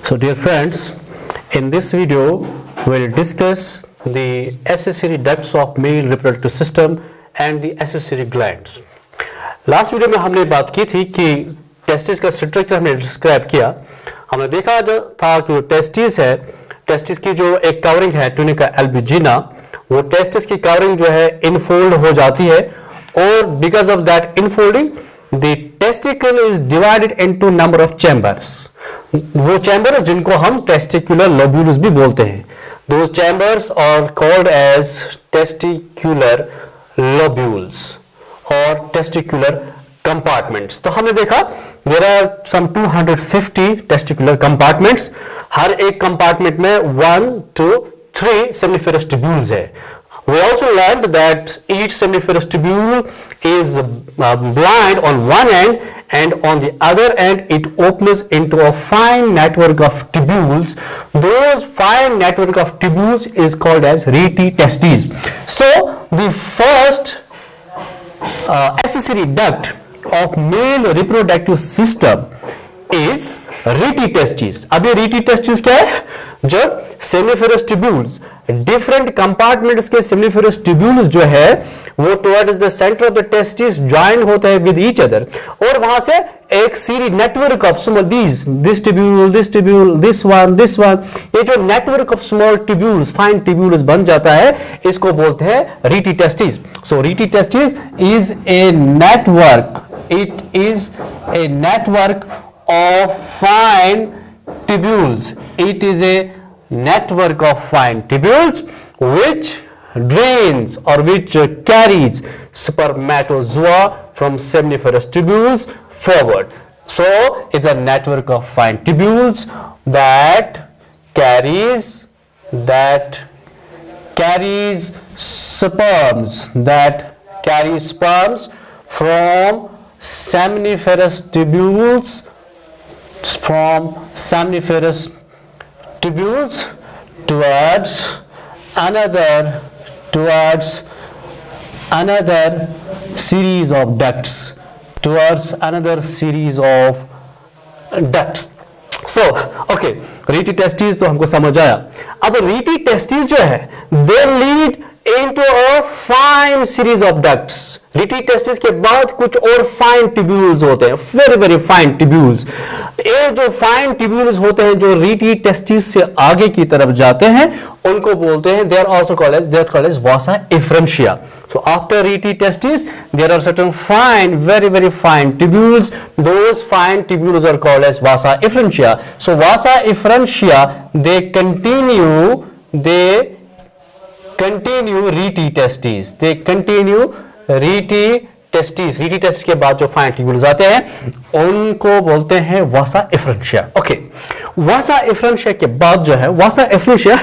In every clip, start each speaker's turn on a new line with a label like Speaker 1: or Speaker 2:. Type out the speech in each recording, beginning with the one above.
Speaker 1: So dear friends, in this video we'll discuss the accessory ducts of male reproductive system and the accessory glands. Last video में हमने बात की थी कि testis का structure हमने डिस्क्राइब किया। हमने देखा था कि टेस्टिस है, टेस्टिस की जो एक कवरिंग है ट्यूनिका एल्बुजिना, वो टेस्टिस की कवरिंग जो है इनफोल्ड हो जाती है और because of that infolding the testicle is divided into number of chambers. वो चैम्बर्स जिनको हम टेस्टिकुलर लोब्यूल्स भी बोलते हैं, those chambers are called as testicular lobules और टेस्टिकुलर कंपार्टमेंट्स। तो हमने देखा there are some 250 testicular compartments. हर एक कंपार्टमेंट में 1 to 3 seminiferous tubules है। We also learned that each seminiferous tubule is blind on one end and on the other end it opens into a fine network of tubules. Those fine network of tubules is called as rete testes. So the first accessory duct of male reproductive system is rete testes. अब ये rete testes क्या है? जब सेमिफेरस tubules different compartments के सेमिफेरस tubules जो है वो towards the centre of the testis join होते हैं विद ईच अदर और वहां से एक series network of small this tubule this one ये जो network of small tubules fine tubules बन जाता है, इसको बोलते हैं rete testis. So rete testis is a network, it is a network of fine tubules. It is a network of fine tubules which drains or which carries spermatozoa from seminiferous tubules forward. So it's a network of fine tubules that carries sperms from seminiferous tubules towards another series of ducts, So okay, rete testis तो हमको समझ आया। अब rete testis जो है they lead into a fine series of ducts. Rete testis के बाद कुछ और फाइन ट्यूब्यूल्स होते हैं, वेरी वेरी फाइन ट्यूब्यूल्स। ये जो फाइन ट्यूब्यूल्स होते हैं जो रीटी टेस्टिस से आगे की तरफ जाते हैं उनको बोलते हैं, they are also called as vasa efferentia. So after rete testis there are certain fine, very fine tubules. Those fine tubules are called as vasa efferentia. So vasa efferentia they continue rete testis. They continue rete testis. Rete testis के बाद जो fine tubules आते हैं उनको बोलते हैं vasa efferentia. Okay, vasa efferentia के बाद जो है vasa efferentia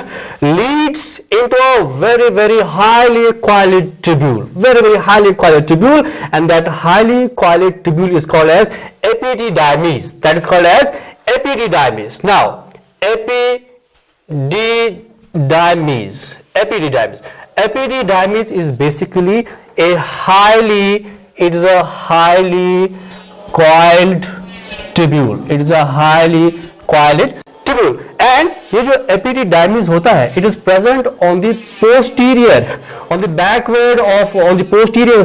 Speaker 1: leads into a very highly coiled tubule, very highly coiled tubule, and that highly coiled tubule is called as epididymis. That is called as epididymis. Now epididymis is basically a highly coiled tubule. It is a highly coiled tubule, and ये जो epididymis होता है it is present on the posterior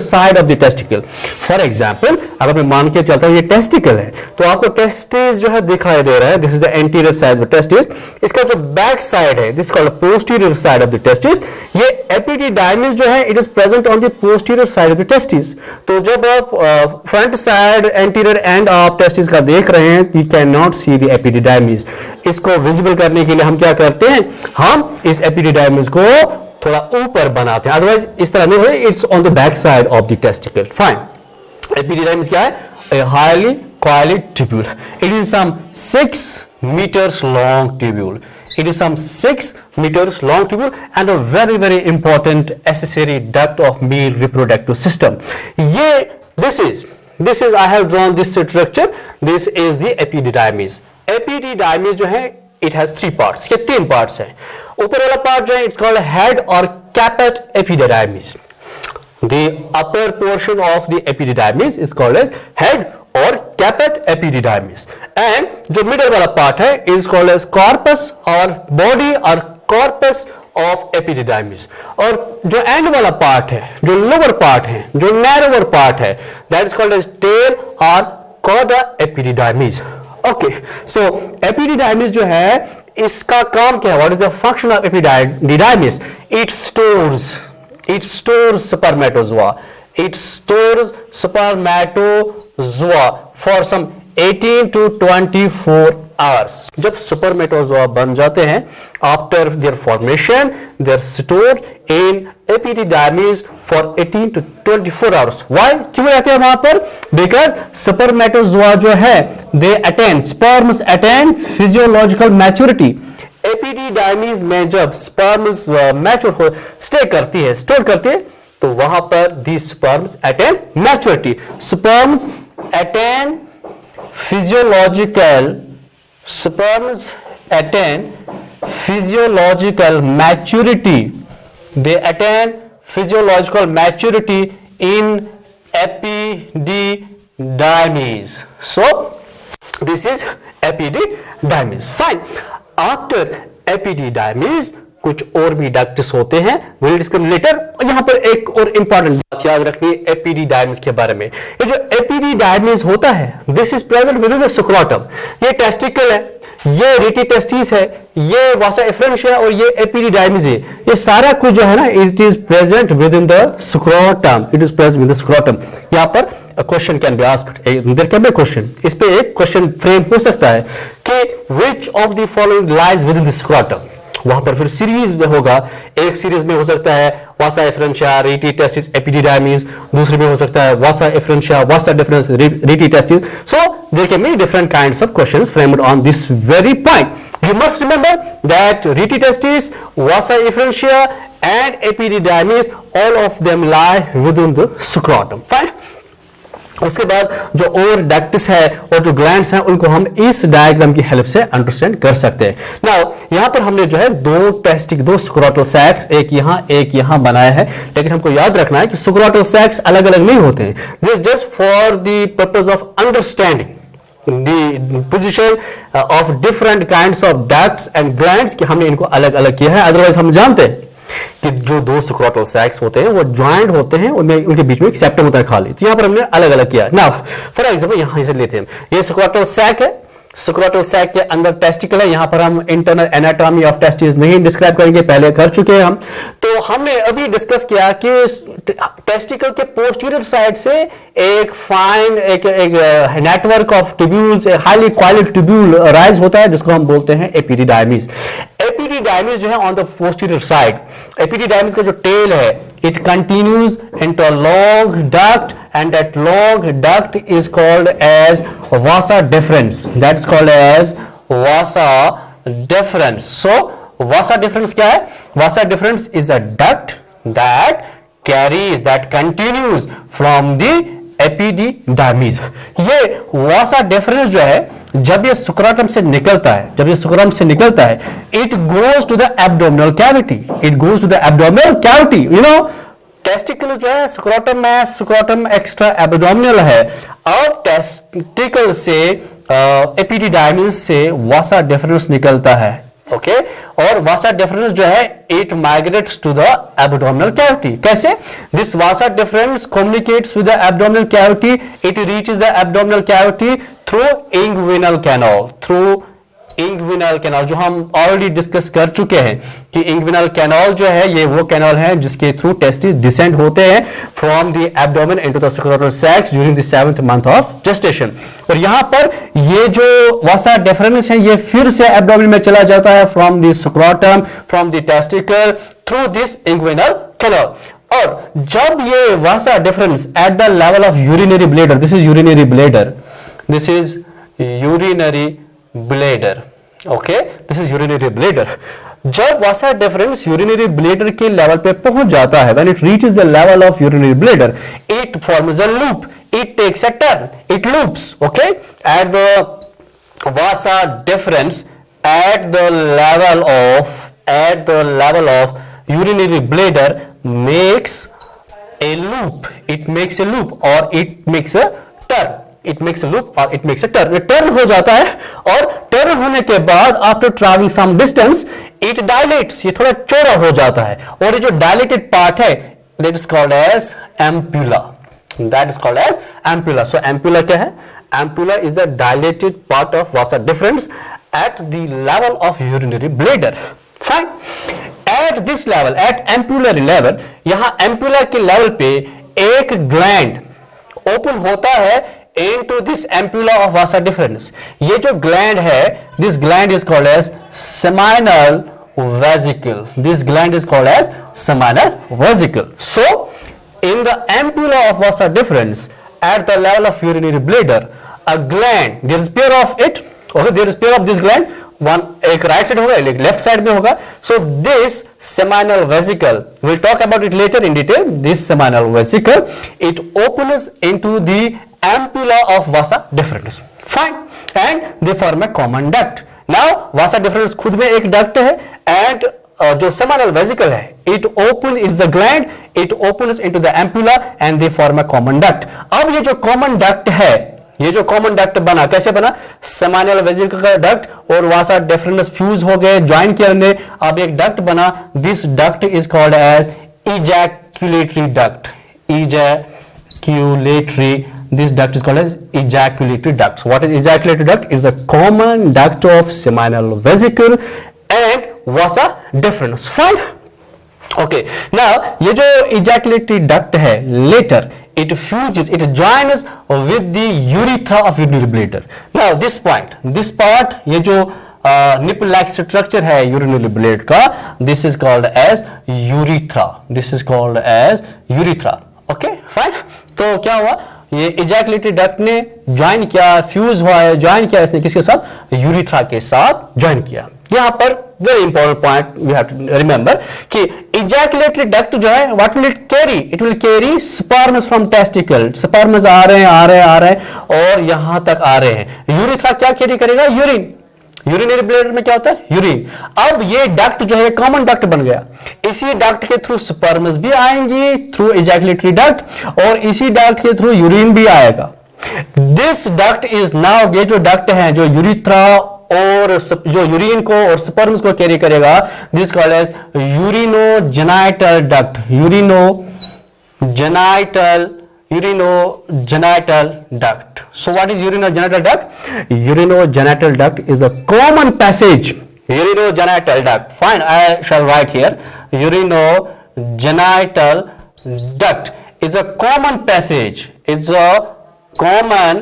Speaker 1: side of the testicle. For example, अगर मैं मान के चलता हूँ ये टेस्टिकल है तो आपको टेस्टिस जो है दिखाई दे रहा है, this is the anterior side of testis. इसका जो बैक साइड है this called posterior side of the testis. ये एपिडिडाइमिस जो है it is present on the posterior side of the testis. तो जब आप front side anterior end of testis का देख रहे हैं you can not see the epididymis. इसको विजिबल करने के लिए हम क्या करते हैं, हम इस एपिडिडाइमिस को थोड़ा ऊपर बनाते हैं, अदरवाइज इस तरह नहीं है, it's on the back side of the testicle. Fine, epididymis क्या है? A highly coiled tubule. It is some 6 meters long tubule. It is some 6 meters long tubule and a very important accessory duct of male reproductive system. This is I have drawn this structure. This is the epididymis. Epididymis जो है it has 3 parts. ये 3 parts हैं। ऊपर वाला part जो है it's called head or caput epididymis. The upper portion of the epididymis is called as head or caput epididymis, and जो middle वाला part है is called as corpus or body or corpus of epididymis, और जो end वाला part है, जो lower part है, जो narrower part है, that is called as tail or cauda epididymis. Okay, so epididymis जो है इसका काम क्या है? What is the function of epididymis? It stores spermatozoa. It stores spermatozoa for some 18 to 24 hours. जब spermatozoa बन जाते हैं, after their formation, they are stored in epididymis for 18 to 24 hours. Why? क्यों रहते हैं वहां पर? Because spermatozoa जो है, sperms attain physiological maturity. Epididymis में जब स्पर्म्स मैच्योर हो स्टे करती है, स्टोर करती है, तो वहां पर the sperms attain maturity. Sperms attain physiological maturity. They attain physiological maturity in epididymis. So this is epididymis. Fine. After epididymis कुछ और भी डक्ट्स होते हैं, विल डिस्कस लेटर. यहां पर एक और इंपॉर्टेंट बात याद रखनी है एपिडिडाइमिस के बारे में. ये जो एपिडिडाइमिस होता है, this is present with the scrotum. ये टेस्टिकल है, ये रीटी टेस्टिस है, ये वासा एफरेंस है और ये एपिडिडाइमिस है. ये सारा कुछ जो है ना, it is present with in the scrotum. It is present with the scrotum. यहां पर a question can be asked. There can be a question. इस पे एक क्वेश्चन फ्रेम हो सकता है कि which of the following lies within the scrotum. वहां पर फिर सीरीज में होगा. एक सीरीज में हो सकता है vasa efferentia, rete testis, epididymis. दूसरे में हो सकता है vasa efferentia, vasa deferens, rete testis. So there can be different kinds of questions framed on this very point. You must remember that rete testis, Vasa efferentia and epididymis, all of them lie within the scrotum. Fine. उसके बाद जो और ducts है और जो glands हैं, उनको हम इस डायग्राम की हेल्प से अंडरस्टैंड कर सकते हैं. नाउ यहां पर हमने जो है दो स्क्रोटल सैक्स, एक यहां बनाया है, लेकिन हमको याद रखना है कि स्क्रोटल सैक्स अलग अलग नहीं होते हैं. This just for the purpose of understanding the position of different kinds of ducts and glands, कि हमने इनको अलग अलग किया है. अदरवाइज हम जानते हैं कि जो दो स्क्रोटल सैक्स होते हैं वो ज्वाइंट होते हैं, उनमें उनके बीच में एक सेप्टम होता है खाली. तो यहां पर हमने अलग अलग किया. नाउ फॉर एग्जांपल यहां से लेते हैं, ये स्क्रोटल सैक है. स्क्रोटल सैक के अंदर टेस्टिकल है. यहां पर हम इंटरनल एनाटॉमी ऑफ टेस्टिस नहीं डिस्क्राइब करेंगे, पहले कर चुके हैं हम. तो हमने अभी डिस्कस किया कि टेस्टिकल के पोस्टीरियर साइड से एक फाइन एक network of tubules, highly quality tubule rise होता है, जिसको हम बोलते हैं एपिडिडाइमिस. एपिडिडाइमिस जो है on the posterior side, epididymis का जो टेल है, it continues into a long duct, and that long duct is called as vasa deferens. That's called as vasa deferens. So vasa deferens क्या है? Vasa deferens is a duct that continues from the epididymis. ये vasa deferens जो है, जब ये scrotum से निकलता है, it goes to the abdominal cavity. You know, testicle जो है स्क्रोटम में, स्क्रोटम एक्स्ट्रा एब्डोमिनल है, और टेस्टिकल से एपिडिडाइमिस से वासा डेफरेंस निकलता है. ओके, और वासा डेफरेंस जो है it migrates to the abdominal cavity. कैसे? This vasa deferens communicates with the abdominal cavity. It reaches the abdominal cavity through inguinal canal, जो हम ऑलरेडी डिस्कस कर चुके हैं कि इंग्विनल कैनाल जो है, ये वो कैनाल है जिसके थ्रू टेस्टिस डिसेंड होते हैं from the abdomen into the scrotal sacs during the 7th month of gestation. और यहां पर ये जो वासा डेफरेंस है, ये फिर से एब्डोमेन में चला जाता है from the scrotum, from the testicle through this inguinal canal. और जब ये vasa deferens at the level of urinary bladder, this is urinary bladder, okay, this is urinary bladder. जब वासा डिफरेंस यूरिनरी ब्लेडर के level पे पहुंच जाता है, when it reaches the level of urinary bladder, it forms a loop, it takes a turn, it loops, okay, at the vasa deferens at the level of urinary bladder makes a loop, it makes a loop or it makes a turn, it makes a loop or it makes a turn. Turn हो जाता है और turn होने के बाद after travelling some distance it dilates, ये थोड़ा चौड़ा हो जाता है और ये जो डायलेटेड पार्ट है that is called as ampulla, that is called as ampulla. So ampulla क्या है? Ampulla is the dilated part of vasa deferens at the level of urinary bladder. Fine. At this level, at ampullary level, यहाँ ampulla के level पे एक gland open होता है into this ampulla of vasa deferens. ये जो gland है, this gland is called as seminal vesicle. This gland is called as seminal vesicle. So, in the ampulla of vasa deferens, at the level of urinary bladder, a gland, there is pair of it. Okay, there is pair of this gland. One एक right side होगा, एक left side में होगा. So this seminal vesicle, we'll talk about it later in detail. This seminal vesicle, it opens into the ampulla of vasa deferens. Fine, and they form a common duct. Now vasa deferens खुद में एक duct है and जो seminal vesicle है, it open is the gland, it opens into the ampulla and they form a common duct. अब ये जो common duct है, ये जो कॉमन डक्ट बना, कैसे बना? सेमानियल वेसिकल का डक्ट और वासा डेफरेंस फ्यूज हो गए, ज्वाइन किया हमने, अब एक डक्ट बना. This duct is called as ejaculatory duct. Ejaculatory, this duct is called as ejaculatory duct. What is ejaculatory duct? Is a common duct of seminal vesicle and vasa deferens. Fine. Okay, now ये जो ejaculatory duct है, later it fuses, it joins with the urethra of urinary bladder. Now this point, this part, ये जो nipple like structure है urinary bladder का, this is called as urethra. This is called as urethra. Okay, fine. तो क्या हुआ? ये ejaculatory duct ने join किया, फ्यूज हुआ है, ज्वाइन किया इसने किसके साथ? यूरिथ्रा के साथ ज्वाइन किया. यहाँ पर very important point we have to remember कि इजैकुलेटरी डक्ट जो है, what will it carry? It will carry sperms from testicle. Sperms आ रहे हैं और यहां तक आ रहे हैं. यूरिथ्रा क्या कैरी करेगा? यूरिन. यूरिनरी ब्लैडर में क्या होता है? यूरिन. अब ये डक्ट जो है कॉमन डक्ट बन गया. इसी डक्ट के थ्रू स्पर्म्स भी आएंगी थ्रू इजैकुलेटरी डक्ट और इसी डक्ट के थ्रू यूरिन भी आएगा. दिस डक्ट इज नाउ, ये जो डक्ट है जो यूरिथ्रा और जो यूरिन को और स्पर्म्स को कैरी करेगा, this called as urinogenital duct. Urinogenital duct. So what is urinogenital duct? Urinogenital duct is a common passage. Urinogenital duct. Fine, I shall write here. Urinogenital duct is a common passage. It's a common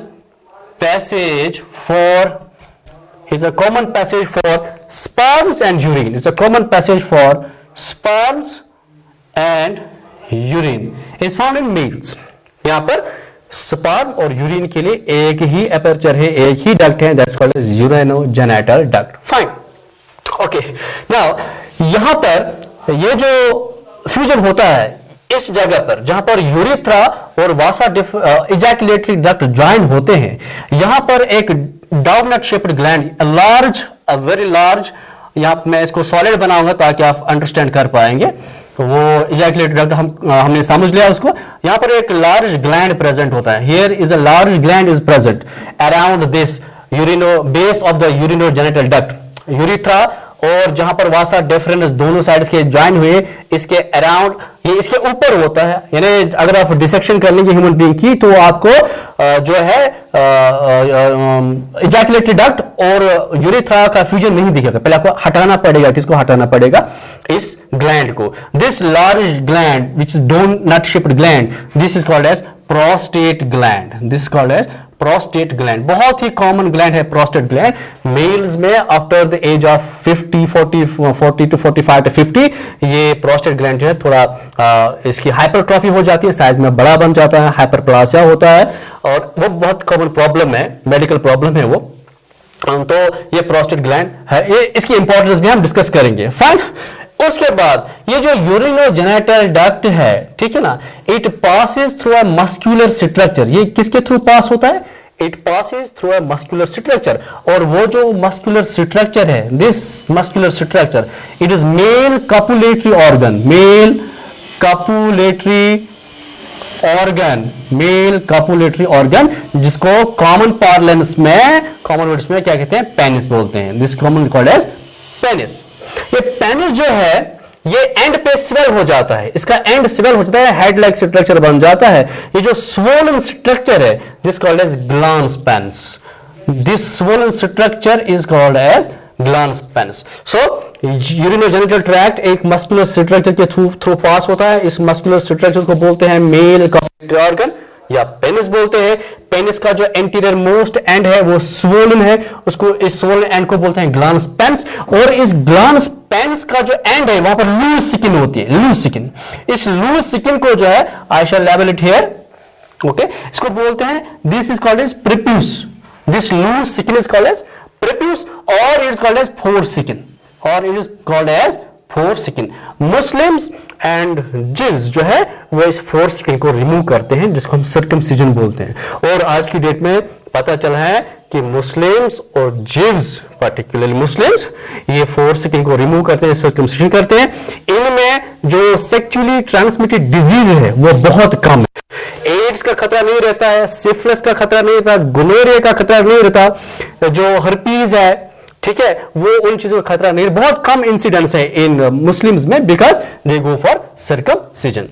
Speaker 1: passage for sperms and urine. It's a common passage for sperms and urine. It's found in males. यहाँ पर sperm और urine के लिए एक ही aperture है, एक ही duct है, that's called as urinogenital duct. Fine. Okay, now यहाँ पर ये जो फ्यूजन होता है इस जगह पर जहां पर यूरिथ्रा और वासा इजैकुलेटरी डक्ट ज्वाइन होते हैं, यहां पर एक doughnut shaped gland, very large, यहाँ मैं इसको सॉलिड बनाऊंगा ताकि आप अंडरस्टैंड कर पाएंगे. वो इजैकुलेटरी डक्ट हमने समझ लिया उसको. यहां पर एक लार्ज ग्लैंड प्रेजेंट होता है. Here is a large gland is present around this base of the urinogenital duct. Urethra और जहां पर वासा डेफरेंस दोनों साइड्स के ज्वाइन हुए, इसके अराउंड, ये इसके ऊपर होता है. यानी अगर आप डिसेक्शन कर लेंगे ह्यूमन बीइंग की तो आपको जो है इजैकुलेटरी डक्ट और यूरिथ्रा का फ्यूजन नहीं दिखेगा. पहले आपको हटाना पड़ेगा. किसको हटाना पड़ेगा? इस ग्लैंड को. This large gland which is doughnut shaped gland, this is called as prostate gland. This is called as prostate gland. बहुत ही कॉमन ग्लैंड है प्रोस्टेट ग्लैंड. मेल्स में after the age of 40 to 45 to 50 ये prostate gland जो है थोड़ा इसकी hypertrophy हो जाती है, साइज में बड़ा बन जाता है, हाइपरप्लासिया होता है और वो बहुत कॉमन प्रॉब्लम है, मेडिकल प्रॉब्लम है वो. तो ये प्रोस्टेट ग्लैंड है, ये इसकी इंपॉर्टेंस भी हम डिस्कस करेंगे. फाइन. उसके बाद ये जो यूरिनोजेनिटल डक्ट है, ठीक है ना, it passes through a muscular structure. ये किसके थ्रू पास होता है? It passes through a muscular structure. और वो जो मस्कुलर स्ट्रक्चर है, this muscular structure, it is male copulatory organ. Male copulatory organ, male copulatory organ, जिसको कॉमन पार्लेंस में, कॉमन वर्ड्स में क्या कहते हैं, पेनिस बोलते हैं। This common called as penis. ये पेनिस जो है ये एंड पे स्वेल हो जाता है, इसका एंड स्वेल हो जाता है, हेड लाइक स्ट्रक्चर बन जाता है। ये जो स्वोलन स्ट्रक्चर है this called as glans penis. This swollen structure is called as glans penis. So urinogenital tract एक मस्कुलर स्ट्रक्चर के थ्रू पास होता है। इस मस्कुलर स्ट्रक्चर को बोलते हैं मेल कॉपुलेटरी ऑर्गन या पेनिस बोलते हैं। पेनिस का जो एंटीरियर मोस्ट एंड है वो स्वोलन है, उसको इस स्वोलन एंड को बोलते हैं ग्लांस पेनिस। और इस ग्लांस पेनिस का जो एंड है वहां पर लूज स्किन होती है, लूज स्किन। इस लूज स्किन को जो है I shall label it here, okay, इसको बोलते हैं, this is called as prepuce. This loose skin is called as prepuce or it is called as foreskin, or it is called as foreskin. Muslims and Jews जो है वो इस foreskin को remove करते हैं, जिसको हम circumcision बोलते हैं। और आज की डेट में पता चला है कि मुस्लिम्स और जीव्स, पर्टिकुलरली मुस्लिम्स, ये फोरस्किन को रिमूव करते हैं, सर्कमसिजन करते हैं। इनमें जो सेक्सुअली ट्रांसमिटेड डिजीज है वो बहुत कम है। एड्स का खतरा नहीं रहता है, सिफिलिस का खतरा नहीं रहता, गोनोरिया का खतरा नहीं रहता, जो हर्पीज है, ठीक है, वो उन चीजों का खतरा नहीं, बहुत कम इंसिडेंट्स है इन मुस्लिम्स में, because they go for circumcision.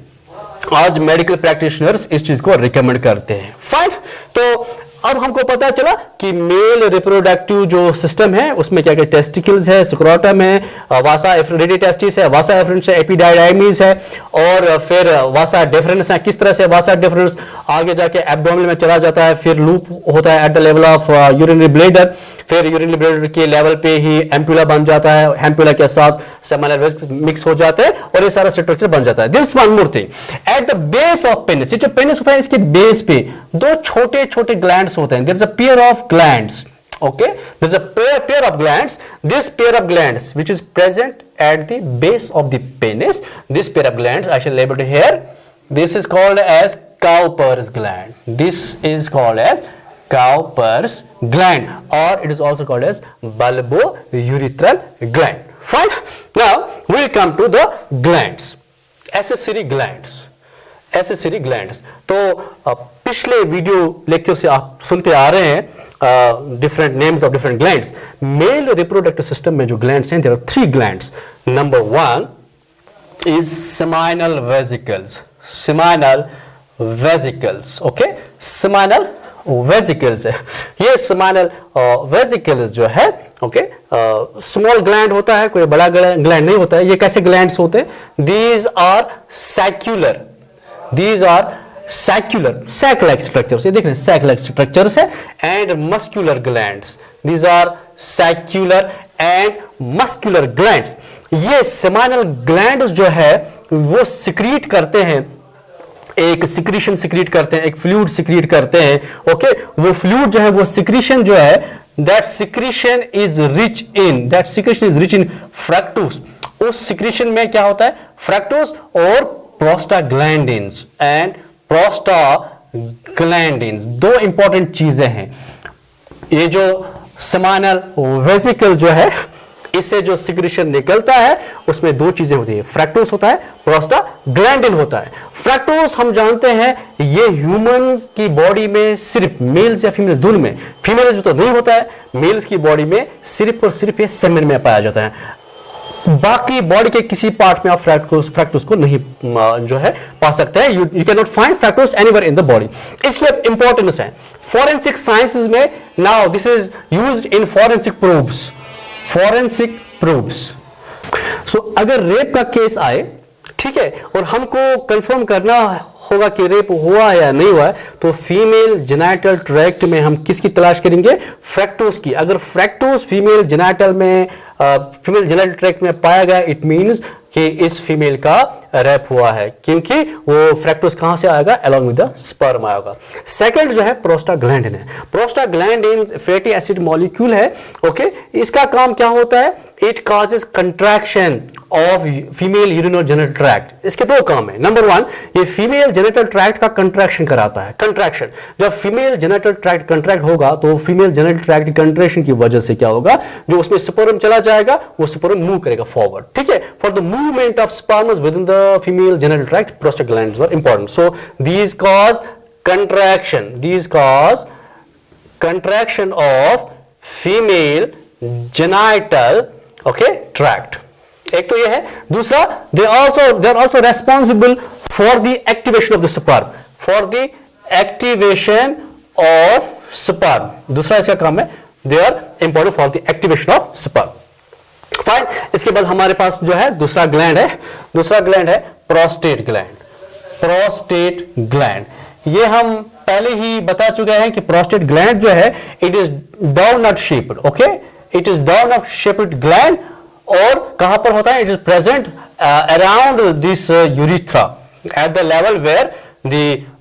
Speaker 1: आज मेडिकल प्रैक्टिशनर्स इस चीज को रिकमेंड करते हैं। फाइन, तो अब हमको पता चला कि मेल रिप्रोडक्टिव जो सिस्टम है उसमें क्या क्या टेस्टिकल्स है, स्क्रोटम है, वासा रेडिटेस्टिस है, वासा एफरेंस है, एपिडाइडाइमिस है, और फिर वासा डिफरेंस है। किस तरह से वासा डिफरेंस आगे जाके एब्डोमिन में चला जाता है, फिर लूप होता है eight the level of urinary bladder, फिर यूरिनरी ब्लैडर के लेवल पे ही एम्पुला बन जाता है, एम्पुला के साथ सेमिनल वेस्क मिक्स हो जाते हैं और ये सारा स्ट्रक्चर बन जाता है। This one more thing, eight the base of penis, ये जो पेनिस होता है इसके बेस पे दो छोटे छोटे ग्लैंड्स होते हैं। There is a pair of glands, okay, there is a pair of glands. This pair of glands which is present at the base of the penis, this pair of glands I shall label it here, this is called as Cowper's gland. This is called as Cowper's gland, or it is also called as bulbourethral gland. Fine, now we will come to the glands, accessory glands. accessory glands, तो पिछले video lecture से आप सुनते आ रहे हैं different names of different glands. Male reproductive system में जो glands हैं, there are 3 glands. Number 1 is seminal vesicles. Seminal vesicles, okay? Seminal vesicles है। ये seminal vesicles जो है, okay, small gland होता है, कोई बड़ा gland नहीं होता है। ये कैसे glands होते हैं? These are saccular. These are saccular, sac-like structures. ये देख रहे हैं, sac-like structures है, and muscular glands. These are saccular and muscular glands. ये seminal glands जो है वो secrete करते हैं, एक secretion secrete करते हैं, एक fluid secrete करते हैं, ओके? वो fluid जो है, वो secretion जो है, that secretion is rich in fructose. उस secretion में क्या होता है? fructose और prostaglandins and prostaglandins, दो इंपॉर्टेंट चीजें हैं। ये जो seminal vesicle जो है, इससे जो सिक्रेशन निकलता है उसमें दो चीजें होती है, फ्रैक्टोस होता है, प्रोस्टाग्लैंडिन होता है। फ्रैक्टोस हम जानते हैं ये ह्यूमंस की बॉडी में सिर्फ मेल्स या फीमेल्स दोनों में, फीमेल्स में तो नहीं होता है, मेल्स की बॉडी में सिर्फ और सिर्फ ये सेमेन में पाया जाता है। बाकी बॉडी के किसी पार्ट में आप फ्रैक्टोस को नहीं जो है पा सकते हैं। You can not find fructose anywhere in the body. इसकी इंपॉर्टेंस है फॉरेंसिक साइंसेज में। Now this is used in forensic probes, forensic probes. So अगर रेप का केस आए, ठीक है, और हमको कंफर्म करना होगा कि रेप हुआ या नहीं हुआ, तो फीमेल जेनिटल ट्रैक्ट में हम किसकी तलाश करेंगे? फ्रैक्टोस की। अगर फ्रैक्टोस फीमेल जेनिटल में, फीमेल जेनिटल ट्रैक्ट में पाया गया, इट मींस कि इस फीमेल का रेप हुआ है, क्योंकि वो फ्रैक्टोस कहां से आएगा? अलोंग विद द स्पर्म आएगा। सेकंड जो है प्रोस्टाग्लैंडिन है। प्रोस्टाग्लैंडिन फैटी एसिड मॉलिक्यूल है, ओके? इसका काम क्या होता है? It causes contraction of female urinary genital tract. इसके दो काम है। नंबर वन, ये फीमेल जेनिटल ट्रैक्ट का कंट्रैक्शन कराता है। कंट्रैक्शन, जब फीमेल जेनिटल ट्रैक्ट कंट्रैक्ट होगा तो फीमेल जेनिटल ट्रैक्ट कंट्रैक्शन की वजह से क्या होगा, जो उसमें स्पर्म चला जाएगा वो स्पर्म मूव करेगा फॉरवर्ड, ठीक है। For the movement of sperms within the female genital tract prostaglandins are important. So these cause contraction, these cause contraction of female genital, okay, tract। एक तो ये है। दूसरा, they are also responsible for the activation of the sperm, for the activation of sperm। दूसरा इसका काम है, they are important for the activation of sperm। Fine. इसके बाद हमारे पास जो है दूसरा ग्लैंड है, दूसरा ग्लैंड है प्रोस्टेट ग्लैंड। प्रोस्टेट ग्लैंड, ये हम पहले ही बता चुके हैं कि प्रोस्टेट ग्लैंड जो है it is downward shaped, okay, it is downward shaped gland. और कहां पर होता है, it is present around this urethra at the level where the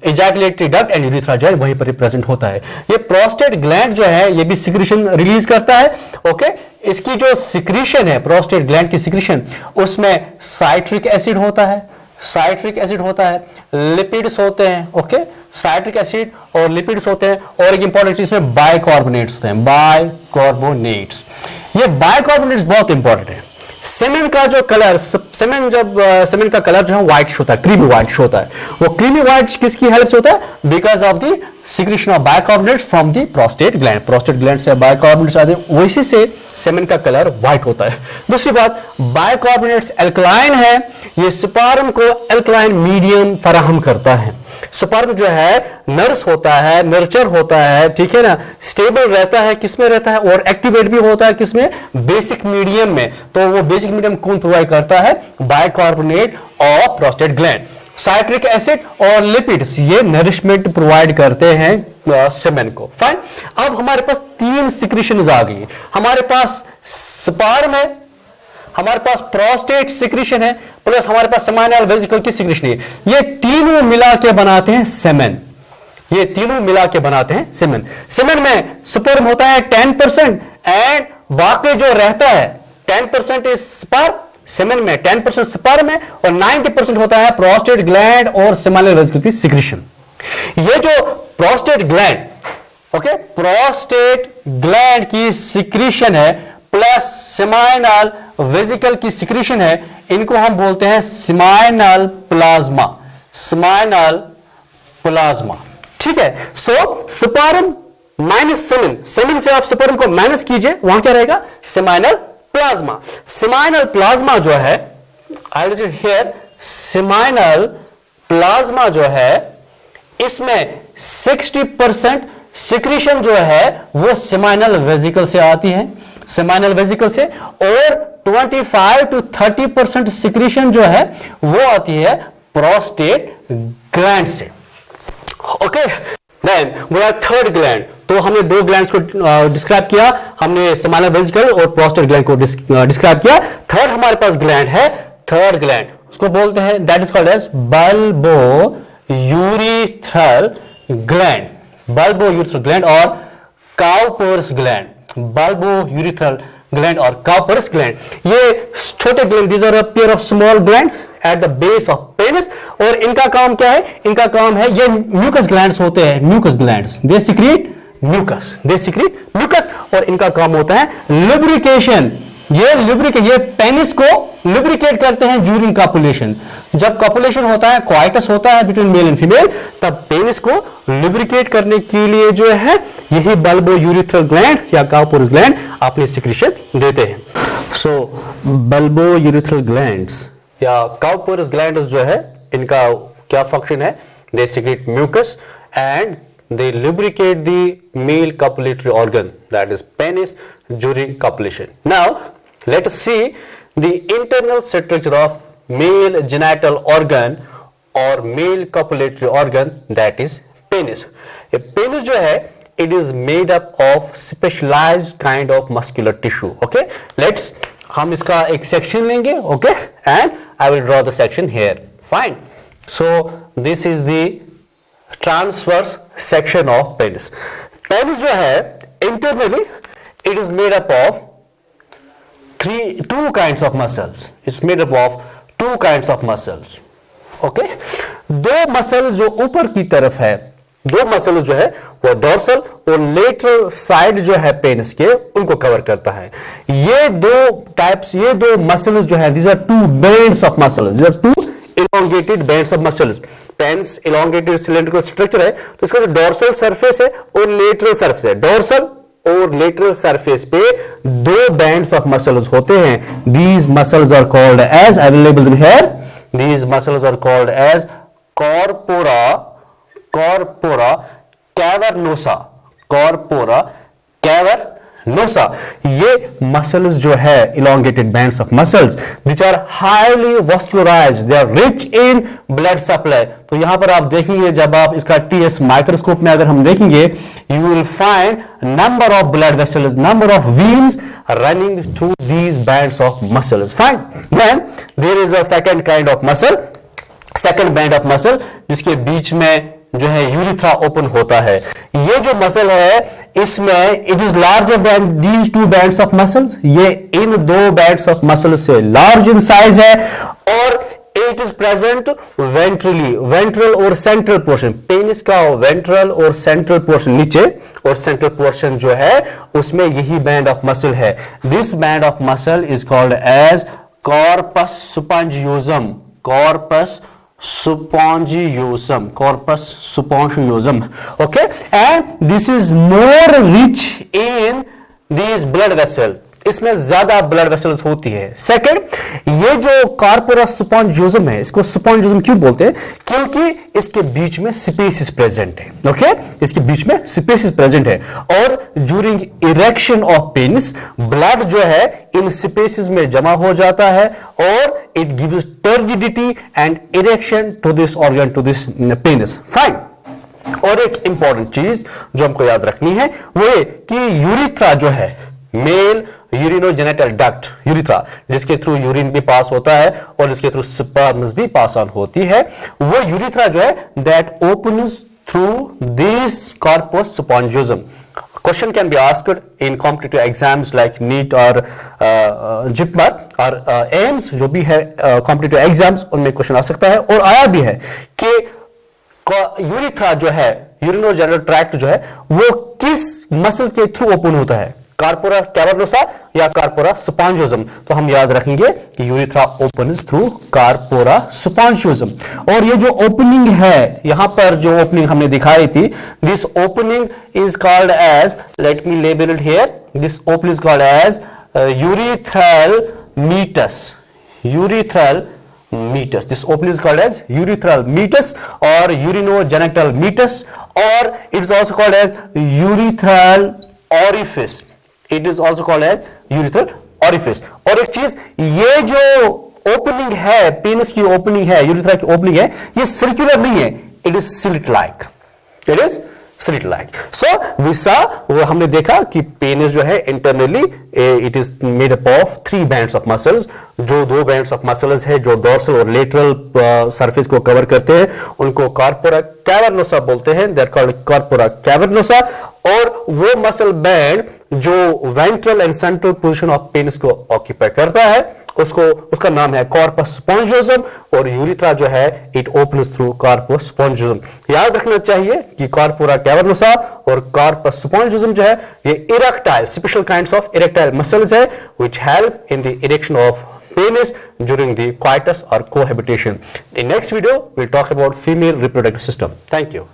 Speaker 1: ejaculatory duct and urethra जो है वहीं पर प्रेजेंट होता है। ये प्रोस्टेट ग्लैंड जो है ये भी सिक्रीशन रिलीज करता है, ओके। इसकी जो सिक्रीशन है, प्रोस्टेट ग्लैंड की सिक्रीशन, उसमें साइट्रिक एसिड होता है, साइट्रिक एसिड होता है, लिपिड्स होते हैं, ओके, साइट्रिक एसिड और लिपिड्स होते हैं, और एक इंपॉर्टेंट चीज में बाइकार्बोनेट्स होते हैं, बाइकार्बोनेट्स। ये बाइकार्बोनेट्स बहुत इंपॉर्टेंट है। सेमेन का जो कलर, सेमेन का कलर जो है व्हाइट होता है, क्रीमी व्हाइट होता है। वो क्रीमी व्हाइट किसकी हेल्प से होता है, because of the secretion of bicarbonates from the prostate gland. Prostate gland से बाइकार्बोनेट्स आते हैं, वैसे से सेमेन का कलर व्हाइट होता है। दूसरी बात, बाइकार्बोनेट्स एल्कलाइन है, ये स्पर्म को एल्कलाइन मीडियम फराहम करता है। स्पर्म जो है नर्स होता है, नर्चर होता है, ठीक है ना, स्टेबल रहता है, किसमें रहता है, और एक्टिवेट भी होता है किसमें, बेसिक मीडियम में। तो वो बेसिक मीडियम कौन प्रोवाइड करता है, बाइकार्बोनेट और प्रोस्टेट ग्लैंड। साइट्रिक एसिड और लिपिड्स ये नरिशमेंट प्रोवाइड करते हैं सेमेन को। फाइन। अब हमारे पास तीन सिक्रीशंस आ गई। हमारे पास स्पर्म है, हमारे पास प्रोस्टेट सिक्रीशन है, प्लस हमारे पास सेमाइनल वेसिकल की सिक्रीशन है। ये तीनों मिला के बनाते हैं सेमेन। ये तीनों मिला के बनाते हैं सेमेन। सेमेन में स्पर्म होता है 10% एंड बाकी जो रहता है 10% इज स्पर्म। सेमेन में 10% स्पर्म है और 90% होता है प्रोस्टेट ग्लैंड और सेमाइनल वेसिकल की सिक्रीशन। ये जो prostate gland, okay, prostate gland की सिक्रीशन है प्लस सेमाइनल वेसिकल की सिक्रीशन है, इनको हम बोलते हैं सेमाइनल प्लाज्मा। सेमाइनल प्लाज्मा, ठीक है। सो स्पर्म माइनस सेमेन, सेमेन से आप स्पर्म को माइनस कीजिए, वहां क्या रहेगा, सेमाइनल प्लाज्मा। सेमाइनल प्लाज्मा जो है, I will hear, seminal plasma जो है इसमें 60% सिक्रीशन जो है वो सेमाइनल वेसिकल से आती है, सेमाइनल वेसिकल से, और 25 to 30% सिक्रीशन जो है वो आती है प्रोस्टेट ग्लैंड से, ओके। देन वो है थर्ड ग्लैंड। तो हमने दो ग्लैंड्स को डिस्क्राइब किया, हमने सेमाइनल वेसिकल और प्रोस्टेट ग्लैंड को डिस्क्राइब किया। थर्ड हमारे पास ग्लैंड है, थर्ड ग्लैंड उसको बोलते हैं, that is called as bulbo urethral gland, bulbo urethral gland और Cowper's gland, bulbo urethral gland और काउपर्स ग्लैंड। ये छोटे gland, these are a pair of small glands at the base of penis. और इनका काम क्या है, इनका काम है, ये म्यूकस ग्लैंड्स होते हैं, mucus glands, they secrete mucus, they secrete mucus, और इनका काम होता है लुब्रिकेशन। ये पेनिस को लुब्रिकेट करते हैं ड्यूरिंग कॉपुलेशन। जब कॉपुलेशन होता है, क्वाइटस होता है बिटवीन मेल एंड फीमेल, तब पेनिस को लुब्रिकेट करने के लिए जो है यही बल्बो यूरिथ्रल ग्लैंड या काउपर्स ग्लैंड अपने सिक्रीशन देते हैं। सो बल्बो यूरिथ्रल ग्लैंड्स या काउपर्स ग्लैंड्स जो है, इनका क्या फंक्शन है, they secrete mucus and they lubricate the male copulatory organ, that is penis, during copulation. Now let us see the internal structure of male genital organ or male copulatory organ, that is penis. ये penis जो है, it is made up of specialized kind of muscular tissue, okay. Let's हम इसका एक section लेंगे, okay, and I will draw the section here. Fine. So this is the transverse section of penis. Penis जो है internally it is made up of two kinds of muscles. It's made up of two kinds of muscles. Okay दो muscles जो ऊपर की तरफ है, दो muscles जो है वो डोर्सल और लेटरल साइड जो है पेनिस के उनको कवर करता है. ये दो टाइप्स, ये दो मसल्स जो है, these are two bands of muscles. These are two elongated bands of muscles. Penis elongated cylindrical structure है, तो इसका जो डोर्सल सरफेस है और लेटरल सरफेस है, डोर्सल और लेटरल सरफेस पे दो बैंड्स ऑफ मसल्स होते हैं. These muscles are called as, I will label them here. These muscles are called as corpora cavernosa. Corpora cavernosa. ये muscles जो है elongated bands of muscles which are highly vascularized. They are rich in blood supply. तो यहां पर आप देखेंगे, जब आप इसका TS माइक्रोस्कोप में अगर हम देखेंगे, you will find number of blood vessels, number of veins running through these bands of muscles. Fine. Then there is a second kind of muscle, second band of muscle, जिसके बीच में जो है urethra open होता है. ये जो muscle है इसमें it is larger than these two bands of muscles. ये इन दो बैंड्स ऑफ मसल से लार्ज इन साइज है और it is present ventrally, ventral और सेंट्रल पोर्शन. पेनिस का वेंट्रल और सेंट्रल पोर्शन, नीचे और सेंट्रल पोर्शन जो है उसमें यही बैंड ऑफ मसल है. This band of muscle is called as corpus spongiosum. Corpus spongiosum, corpus spongiosum. Okay, and this is more rich in these blood vessels. इसमें ज्यादा ब्लड वेसल्स होती है. सेकंड, ये जो कॉर्पोरस स्पॉन्जियोसम है, इसको स्पॉन्जियोसम क्यों बोलते हैं? क्योंकि इसके बीच में स्पेसिस प्रेजेंट है. ओके, इसके बीच में स्पेसिस प्रेजेंट है और during erection of penis blood जो है इन स्पेसिस में जमा हो जाता है और it gives turgidity and erection to this organ, to this penis. Fine. और एक इंपॉर्टेंट चीज जो हमको याद रखनी है वो ये कि यूरिथ्रा जो है, मेल यूरिनोजेनिटल डक्ट, यूरिथ्रा, जिसके थ्रू यूरिन भी पास होता है और जिसके थ्रू स्पर्म्स भी पास ऑन होती है, वो यूरिथ्रा जो है that opens through this corpus spongiosum. Question can be asked in competitive exams like NEET or JIPMER और AIMS, जो भी है competitive exams, उनमें क्वेश्चन आ सकता है और आया भी है कि यूरिथ्रा जो है, यूरिनोजेनिटल ट्रैक्ट जो है, वो किस मसल के थ्रू ओपन होता है, कार्पोरा कैवर्नोसा या कार्पोरा स्पॉन्जियोसम. तो हम याद रखेंगे कि urethra opens through corpora spongiosum. और ये जो ओपनिंग है, यहां पर जो ओपनिंग हमने दिखाई थी, this opening is called as, let me label it here, this opening is called as urethral meatus. Urethral meatus. This opening is called as urethral meatus or urinogenital meatus, or it is also called as urethral orifice. It is also called as urethral orifice. और एक चीज, ये जो opening है, penis की opening है, urethra की opening है, ये सर्कुलर नहीं है, it is slit like. It is slit like. So विसा, वो हमने देखा कि पेनिस जो है internally it is made up of three bands of muscles. जो दो बैंड्स ऑफ मसल्स है जो डोर्सल और लेटरल सरफेस को कवर करते हैं, उनको कॉर्पोरा कैवर्नोसा बोलते हैं. They are called corpora cavernosa. और वो मसल बैंड जो ventral and central position of penis को ऑक्यूपाई करता है, उसका नाम है कॉर्पस स्पॉन्जियोसम. और यूरिथ्रा जो है it opens through corpus spongiosum. याद रखना चाहिए कि कॉर्पोरा कैवर्नोसा और कॉर्पस स्पॉन्जियोसम जो है ये erectile, special kinds of erectile muscles है which help in the erection of penis during the coitus or cohabitation. In next video we'll talk about female reproductive system. Thank you.